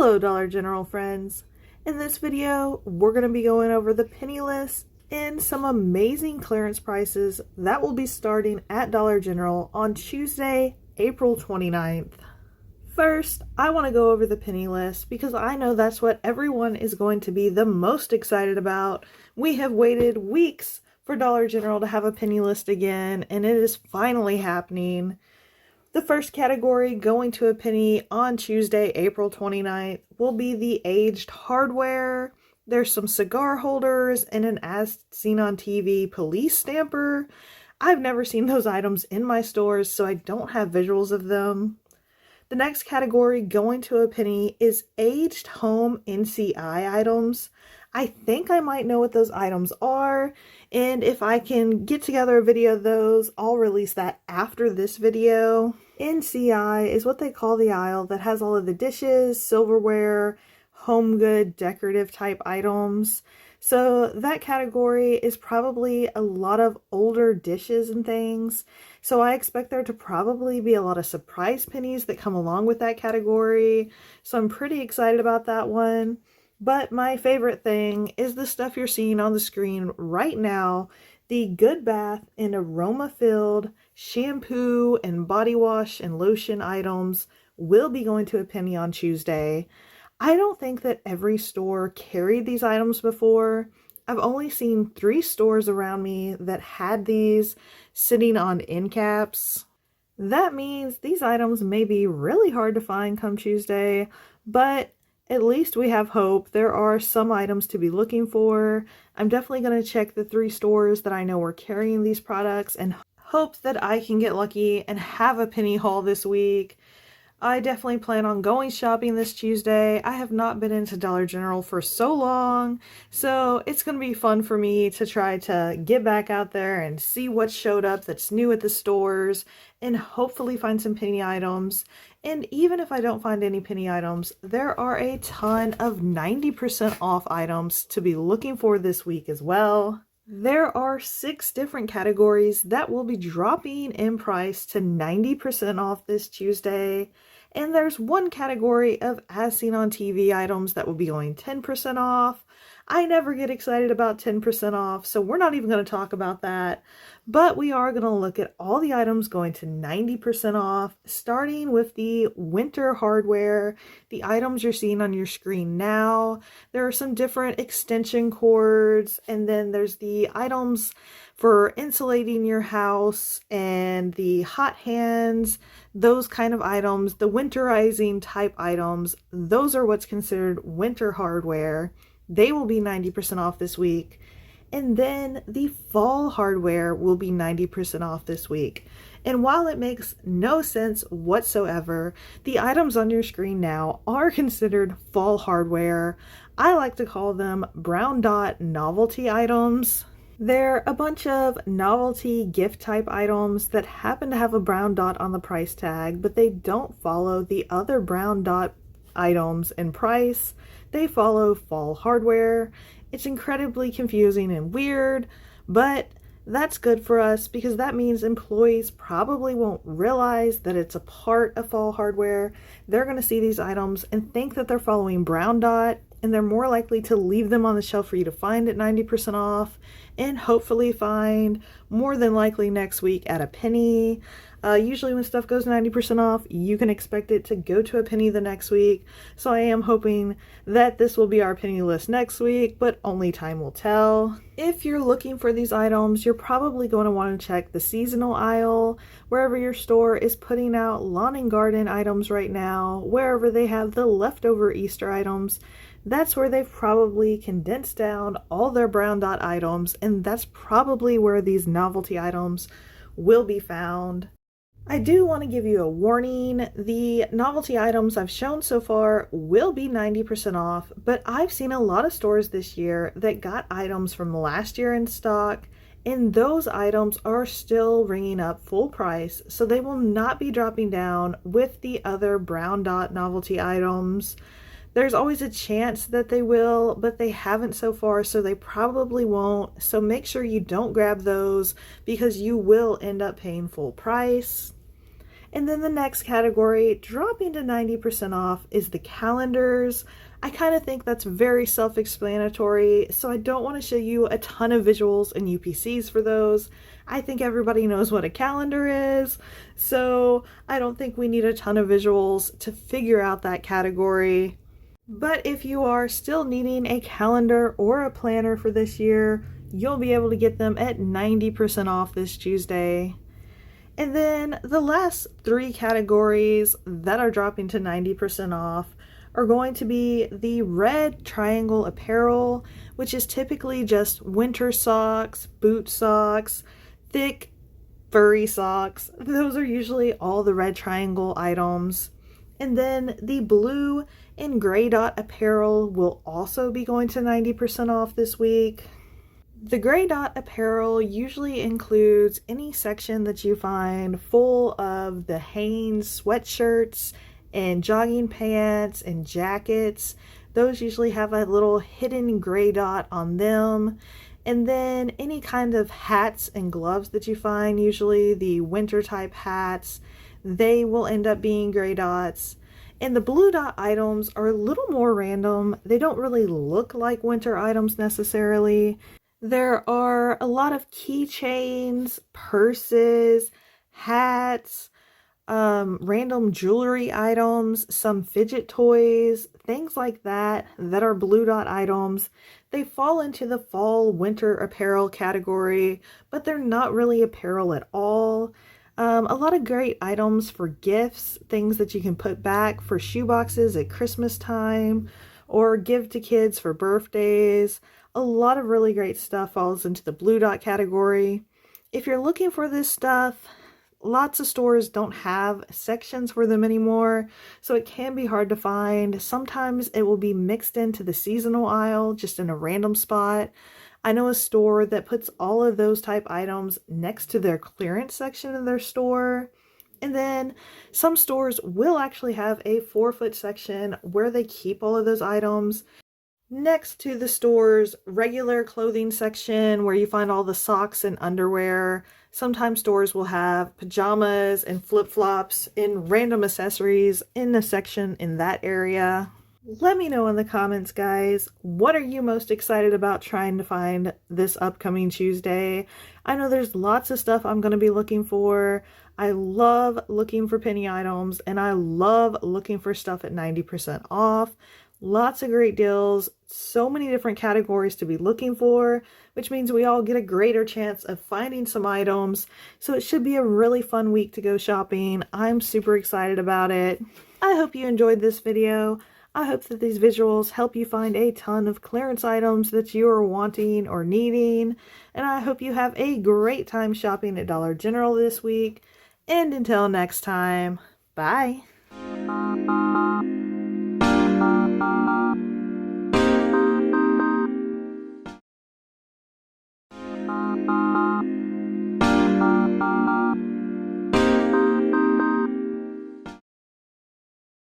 Hello Dollar General friends. In this video, we're going to be going over the penny list and some amazing clearance prices that will be starting at Dollar General on Tuesday, April 29th. First, I want to go over the penny list because I know that's what everyone is going to be the most excited about. We have waited weeks for Dollar General to have a penny list again, and it is finally happening. The first category going to a penny on Tuesday, April 29th will be the aged hardware. There's some cigar holders and an As Seen on TV police stamper. I've never seen those items in my stores, so I don't have visuals of them. The next category going to a penny is aged home NCI items. I think I might know what those items are, and if I can get together a video of those, I'll release that after this video. NCI is what they call the aisle that has all of the dishes, silverware, home good, decorative type items. So that category is probably a lot of older dishes and things. So I expect there to probably be a lot of surprise pennies that come along with that category. So I'm pretty excited about that one. But my favorite thing is the stuff you're seeing on the screen right now. The Good Bath and aroma-filled shampoo and body wash and lotion items will be going to a penny on Tuesday. I don't think that every store carried these items before. I've only seen 3 stores around me that had these sitting on end caps. That means these items may be really hard to find come Tuesday, but at least we have hope. There are some items to be looking for. I'm definitely going to check the 3 stores that I know are carrying these products and hope that I can get lucky and have a penny haul this week. I definitely plan on going shopping this Tuesday. I have not been into Dollar General for so long, so it's going to be fun for me to try to get back out there and see what showed up that's new at the stores and hopefully find some penny items. And even if I don't find any penny items, there are a ton of 90% off items to be looking for this week as well. There are 6 different categories that will be dropping in price to 90% off this Tuesday. And there's one category of As Seen on TV items that will be going 10% off. I never get excited about 10% off, so we're not even going to talk about that. But we are going to look at all the items going to 90% off, starting with the winter hardware, the items you're seeing on your screen now. There are some different extension cords, and then there's the items for insulating your house and the hot hands, those kind of items, the winterizing type items. Those are what's considered winter hardware. They will be 90% off this week. And then the fall hardware will be 90% off this week. And while it makes no sense whatsoever, the items on your screen now are considered fall hardware. I like to call them brown dot novelty items. They're a bunch of novelty gift type items that happen to have a brown dot on the price tag, but they don't follow the other brown dot items in price. They follow fall hardware. It's incredibly confusing and weird, but that's good for us because that means employees probably won't realize that it's a part of fall hardware. They're going to see these items and think that they're following brown dot, and they're more likely to leave them on the shelf for you to find at 90% off and hopefully find more than likely next week at a penny. Usually when stuff goes 90% off, you can expect it to go to a penny the next week. So I am hoping that this will be our penny list next week, but only time will tell. If you're looking for these items, you're probably going to want to check the seasonal aisle, wherever your store is putting out lawn and garden items right now, wherever they have the leftover Easter items. That's where they've probably condensed down all their brown dot items, and that's probably where these novelty items will be found. I do want to give you a warning. The novelty items I've shown so far will be 90% off, but I've seen a lot of stores this year that got items from last year in stock, and those items are still ringing up full price, so they will not be dropping down with the other brown dot novelty items. There's always a chance that they will, but they haven't so far, so they probably won't. So make sure you don't grab those because you will end up paying full price. And then the next category, dropping to 90% off, is the calendars. I kind of think that's very self-explanatory, so I don't want to show you a ton of visuals and UPCs for those. I think everybody knows what a calendar is, so I don't think we need a ton of visuals to figure out that category. But if you are still needing a calendar or a planner for this year, you'll be able to get them at 90% off this Tuesday. And then the last three categories that are dropping to 90% off are going to be the red triangle apparel, which is typically just winter socks, boot socks, thick furry socks. Those are usually all the red triangle items. And then the blue and gray dot apparel will also be going to 90% off this week. The gray dot apparel usually includes any section that you find full of the Hanes sweatshirts and jogging pants and jackets. Those usually have a little hidden gray dot on them. And then any kind of hats and gloves that you find, usually the winter type hats, they will end up being gray dots. And the blue dot items are a little more random. They don't really look like winter items necessarily. There are a lot of keychains, purses, hats, random jewelry items, some fidget toys, things like that are blue dot items. They fall into the fall winter apparel category, but they're not really apparel at all. A lot of great items for gifts, things that you can put back for shoe boxes at Christmas time or give to kids for birthdays. A lot of really great stuff falls into the blue dot category. If you're looking for this stuff, lots of stores don't have sections for them anymore, so it can be hard to find. Sometimes it will be mixed into the seasonal aisle, just in a random spot. I know a store that puts all of those type items next to their clearance section of their store. And then some stores will actually have a 4-foot section where they keep all of those items next to the store's regular clothing section where you find all the socks and underwear. Sometimes stores will have pajamas and flip-flops and random accessories in the section in that area. Let me know in the comments, guys, what are you most excited about trying to find this upcoming Tuesday? I know there's lots of stuff I'm going to be looking for. I love looking for penny items, and I love looking for stuff at 90% off. Lots of great deals, so many different categories to be looking for, which means we all get a greater chance of finding some items. So it should be a really fun week to go shopping. I'm super excited about it. I hope you enjoyed this video. I hope that these visuals help you find a ton of clearance items that you are wanting or needing. And I hope you have a great time shopping at Dollar General this week. And until next time, bye.